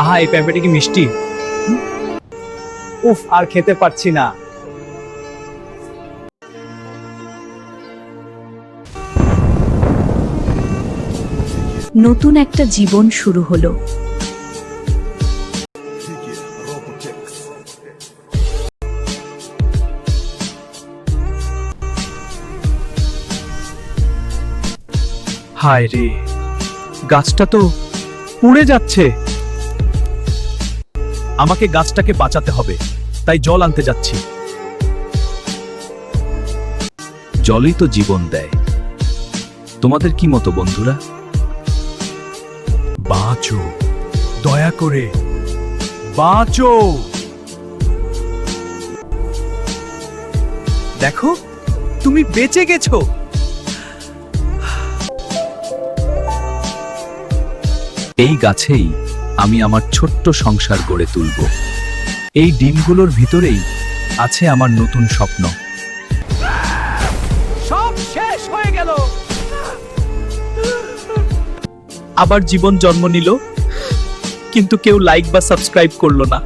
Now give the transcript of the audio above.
আহা, এই পেঁপেটা কি মিষ্টি! উফ, আর খেতে পারছি না। নতুন একটা জীবন শুরু হলো। হায় রে, গাছটা তো পুড়ে যাচ্ছে। আমাকে গাছটাকে বাঁচাতে হবে, তাই জল আনতে যাচ্ছি। জলই তো জীবন দেয়। তোমাদের কি মতো বন্ধুরা? বাঁচো, দয়া করে বাঁচো। দেখো, তুমি বেঁচে গেছো। এই গাছেই আমি আমার ছোট্ট সংসার গড়ে তুলব। এই ডিমগুলোর ভিতরেই আছে আমার নতুন স্বপ্ন। সব শেষ হয়ে গেল। আবার জীবন জন্ম নিল, কিন্তু কেউ লাইক বা সাবস্ক্রাইব করলো না।